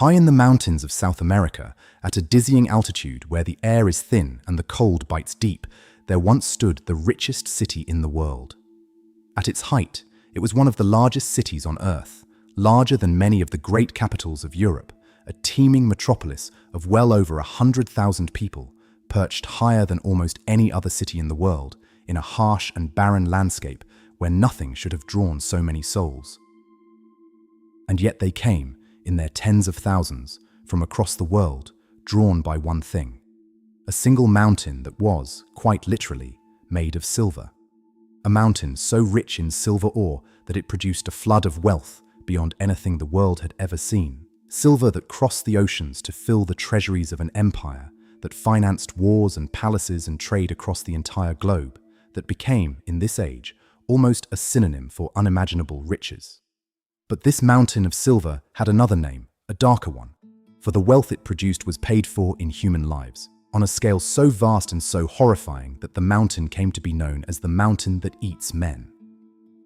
High in the mountains of South America, at a dizzying altitude where the air is thin and the cold bites deep, there once stood the richest city in the world. At its height, it was one of the largest cities on Earth, larger than many of the great capitals of Europe, a teeming metropolis of well over 100,000 people, perched higher than almost any other city in the world, in a harsh and barren landscape where nothing should have drawn so many souls. And yet they came, in their tens of thousands, from across the world, drawn by one thing: a single mountain that was, quite literally, made of silver. A mountain so rich in silver ore that it produced a flood of wealth beyond anything the world had ever seen. Silver that crossed the oceans to fill the treasuries of an empire, that financed wars and palaces and trade across the entire globe, that became, in this age, almost a synonym for unimaginable riches. But this mountain of silver had another name, a darker one, for the wealth it produced was paid for in human lives, on a scale so vast and so horrifying that the mountain came to be known as the mountain that eats men.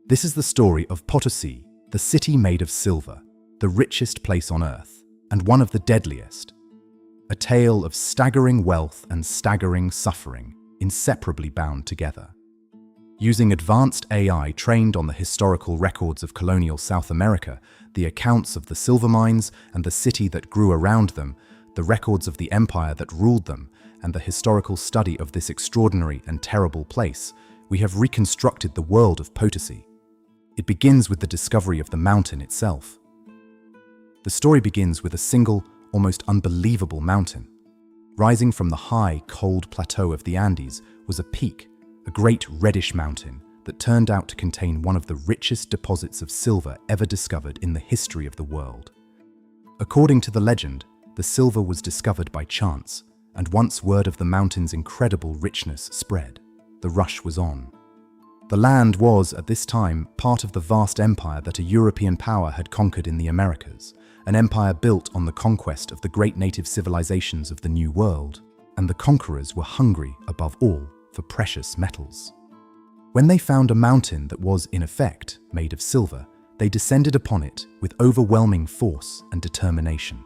This is the story of Potosi, the city made of silver, the richest place on earth, and one of the deadliest. A tale of staggering wealth and staggering suffering, inseparably bound together. Using advanced AI trained on the historical records of colonial South America, the accounts of the silver mines and the city that grew around them, the records of the empire that ruled them, and the historical study of this extraordinary and terrible place, we have reconstructed the world of Potosi. It begins with the discovery of the mountain itself. The story begins with a single, almost unbelievable mountain. Rising from the high, cold plateau of the Andes was a peak, a great reddish mountain that turned out to contain one of the richest deposits of silver ever discovered in the history of the world. According to the legend, the silver was discovered by chance, and once word of the mountain's incredible richness spread, the rush was on. The land was, at this time, part of the vast empire that a European power had conquered in the Americas, an empire built on the conquest of the great native civilizations of the New World, and the conquerors were hungry, above all, for precious metals. When they found a mountain that was, in effect, made of silver, they descended upon it with overwhelming force and determination.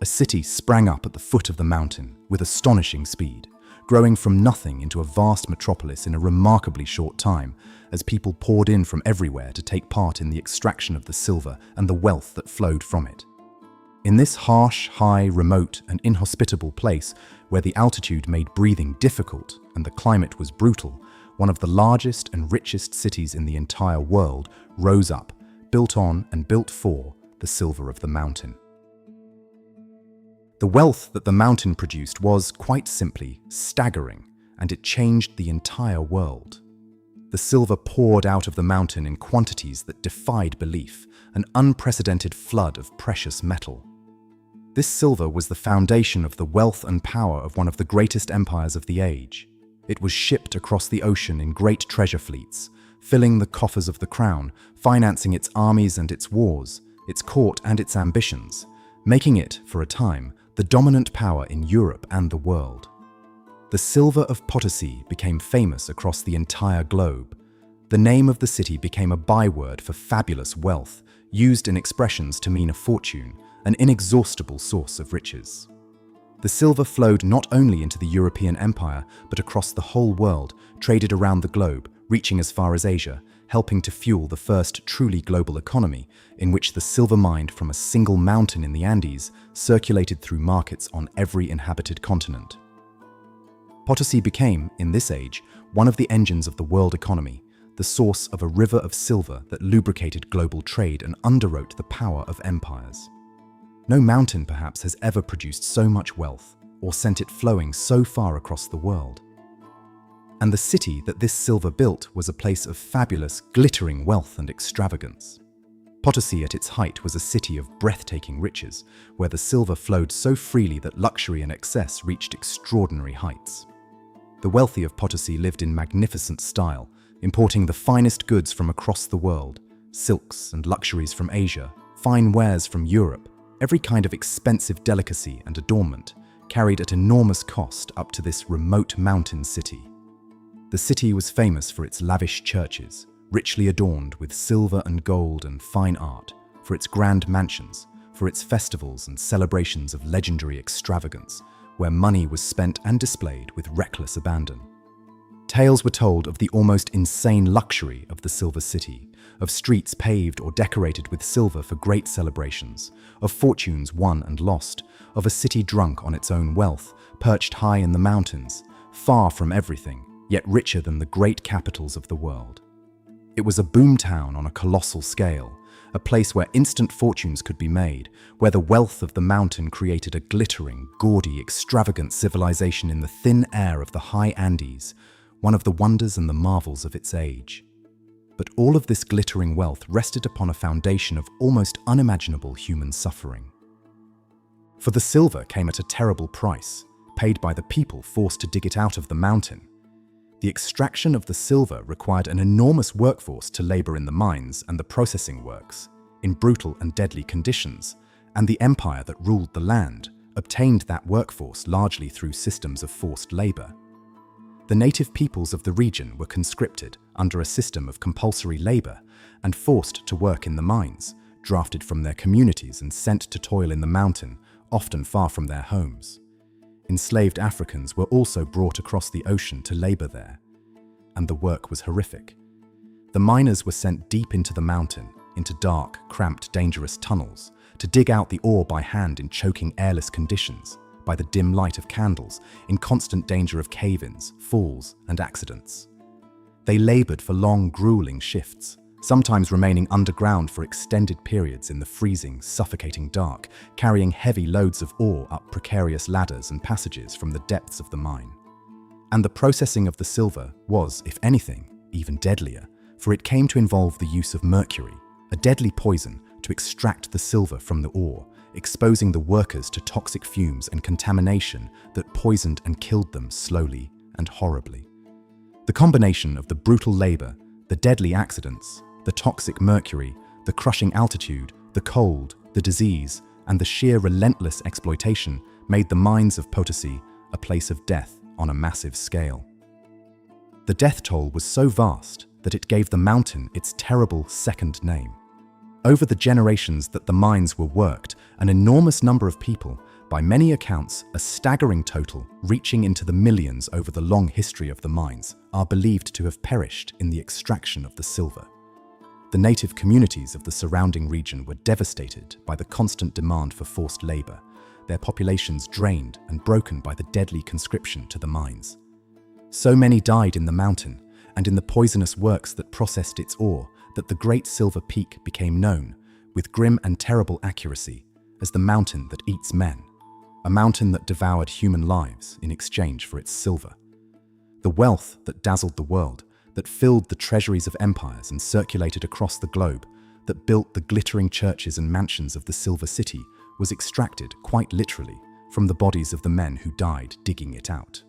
A city sprang up at the foot of the mountain with astonishing speed, growing from nothing into a vast metropolis in a remarkably short time, as people poured in from everywhere to take part in the extraction of the silver and the wealth that flowed from it. In this harsh, high, remote, and inhospitable place, where the altitude made breathing difficult and the climate was brutal, one of the largest and richest cities in the entire world rose up, built on and built for the silver of the mountain. The wealth that the mountain produced was, quite simply, staggering, and it changed the entire world. The silver poured out of the mountain in quantities that defied belief, an unprecedented flood of precious metal. This silver was the foundation of the wealth and power of one of the greatest empires of the age. It was shipped across the ocean in great treasure fleets, filling the coffers of the crown, financing its armies and its wars, its court and its ambitions, making it, for a time, the dominant power in Europe and the world. The silver of Potosi became famous across the entire globe. The name of the city became a byword for fabulous wealth, used in expressions to mean a fortune, an inexhaustible source of riches. The silver flowed not only into the European Empire, but across the whole world, traded around the globe, reaching as far as Asia, helping to fuel the first truly global economy, in which the silver mined from a single mountain in the Andes circulated through markets on every inhabited continent. Potosi became, in this age, one of the engines of the world economy, the source of a river of silver that lubricated global trade and underwrote the power of empires. No mountain, perhaps, has ever produced so much wealth or sent it flowing so far across the world. And the city that this silver built was a place of fabulous, glittering wealth and extravagance. Potosi at its height was a city of breathtaking riches, where the silver flowed so freely that luxury and excess reached extraordinary heights. The wealthy of Potosi lived in magnificent style, importing the finest goods from across the world, silks and luxuries from Asia, fine wares from Europe, every kind of expensive delicacy and adornment, carried at enormous cost up to this remote mountain city. The city was famous for its lavish churches, richly adorned with silver and gold and fine art, for its grand mansions, for its festivals and celebrations of legendary extravagance, where money was spent and displayed with reckless abandon. Tales were told of the almost insane luxury of the Silver City, of streets paved or decorated with silver for great celebrations, of fortunes won and lost, of a city drunk on its own wealth, perched high in the mountains, far from everything, yet richer than the great capitals of the world. It was a boomtown on a colossal scale, a place where instant fortunes could be made, where the wealth of the mountain created a glittering, gaudy, extravagant civilization in the thin air of the high Andes, one of the wonders and the marvels of its age. But all of this glittering wealth rested upon a foundation of almost unimaginable human suffering. For the silver came at a terrible price, paid by the people forced to dig it out of the mountain. The extraction of the silver required an enormous workforce to labor in the mines and the processing works, in brutal and deadly conditions, and the empire that ruled the land obtained that workforce largely through systems of forced labor. The native peoples of the region were conscripted under a system of compulsory labor and forced to work in the mines, drafted from their communities and sent to toil in the mountain, often far from their homes. Enslaved Africans were also brought across the ocean to labor there, and the work was horrific. The miners were sent deep into the mountain, into dark, cramped, dangerous tunnels, to dig out the ore by hand in choking, airless conditions, by the dim light of candles, in constant danger of cave-ins, falls, and accidents. They labored for long, grueling shifts, sometimes remaining underground for extended periods in the freezing, suffocating dark, carrying heavy loads of ore up precarious ladders and passages from the depths of the mine. And the processing of the silver was, if anything, even deadlier, for it came to involve the use of mercury, a deadly poison, to extract the silver from the ore, exposing the workers to toxic fumes and contamination that poisoned and killed them slowly and horribly. The combination of the brutal labor, the deadly accidents, the toxic mercury, the crushing altitude, the cold, the disease, and the sheer relentless exploitation made the mines of Potosi a place of death on a massive scale. The death toll was so vast that it gave the mountain its terrible second name. Over the generations that the mines were worked, an enormous number of people, by many accounts a staggering total reaching into the millions over the long history of the mines, are believed to have perished in the extraction of the silver. The native communities of the surrounding region were devastated by the constant demand for forced labor, their populations drained and broken by the deadly conscription to the mines. So many died in the mountain and in the poisonous works that processed its ore that the Great Silver Peak became known, with grim and terrible accuracy, as the mountain that eats men, a mountain that devoured human lives in exchange for its silver. The wealth that dazzled the world, that filled the treasuries of empires and circulated across the globe, that built the glittering churches and mansions of the Silver City, was extracted, quite literally, from the bodies of the men who died digging it out.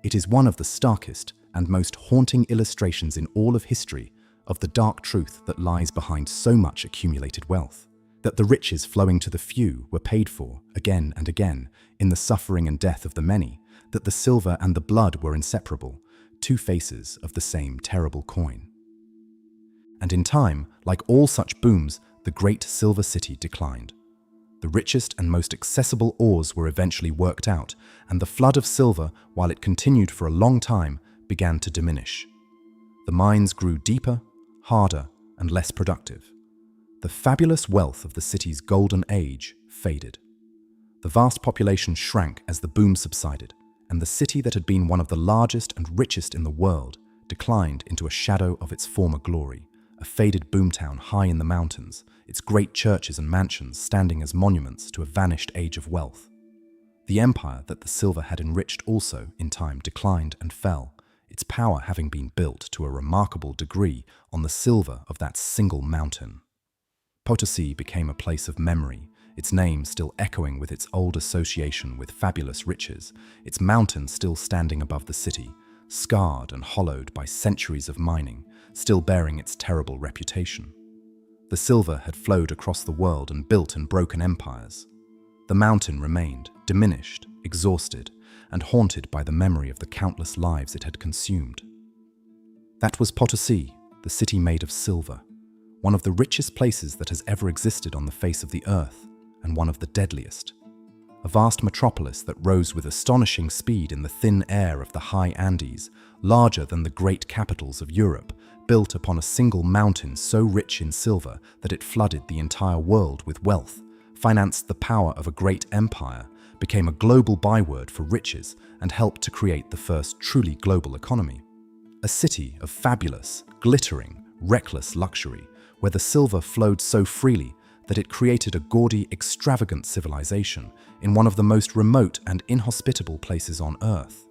It is one of the starkest and most haunting illustrations in all of history of the dark truth that lies behind so much accumulated wealth, that the riches flowing to the few were paid for, again and again, in the suffering and death of the many, that the silver and the blood were inseparable, two faces of the same terrible coin. And in time, like all such booms, the great Silver City declined. The richest and most accessible ores were eventually worked out, and the flood of silver, while it continued for a long time, began to diminish. The mines grew deeper, harder, and less productive. The fabulous wealth of the city's golden age faded. The vast population shrank as the boom subsided, and the city that had been one of the largest and richest in the world declined into a shadow of its former glory, a faded boomtown high in the mountains, its great churches and mansions standing as monuments to a vanished age of wealth. The empire that the silver had enriched also, in time, declined and fell, its power having been built to a remarkable degree on the silver of that single mountain. Potosi became a place of memory, its name still echoing with its old association with fabulous riches, its mountain still standing above the city, scarred and hollowed by centuries of mining, still bearing its terrible reputation. The silver had flowed across the world and built and broken empires. The mountain remained, diminished, exhausted, and haunted by the memory of the countless lives it had consumed. That was Potosi, the city made of silver, one of the richest places that has ever existed on the face of the earth, and one of the deadliest. A vast metropolis that rose with astonishing speed in the thin air of the high Andes, larger than the great capitals of Europe, built upon a single mountain so rich in silver that it flooded the entire world with wealth, financed the power of a great empire, became a global byword for riches, and helped to create the first truly global economy. A city of fabulous, glittering, reckless luxury, where the silver flowed so freely that it created a gaudy, extravagant civilization in one of the most remote and inhospitable places on Earth.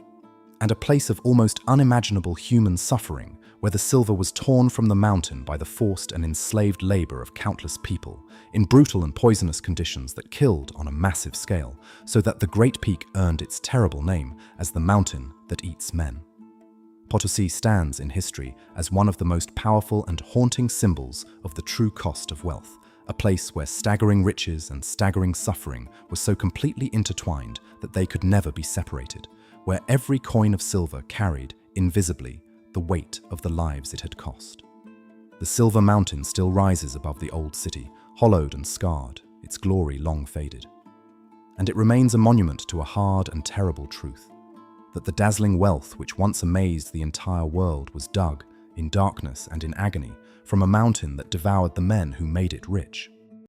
And a place of almost unimaginable human suffering, where the silver was torn from the mountain by the forced and enslaved labor of countless people, in brutal and poisonous conditions that killed on a massive scale, so that the Great Peak earned its terrible name as the mountain that eats men. Potosi stands in history as one of the most powerful and haunting symbols of the true cost of wealth, a place where staggering riches and staggering suffering were so completely intertwined that they could never be separated, where every coin of silver carried, invisibly, the weight of the lives it had cost. The Silver Mountain still rises above the old city, hollowed and scarred, its glory long faded. And it remains a monument to a hard and terrible truth, that the dazzling wealth which once amazed the entire world was dug, in darkness and in agony, from a mountain that devoured the men who made it rich.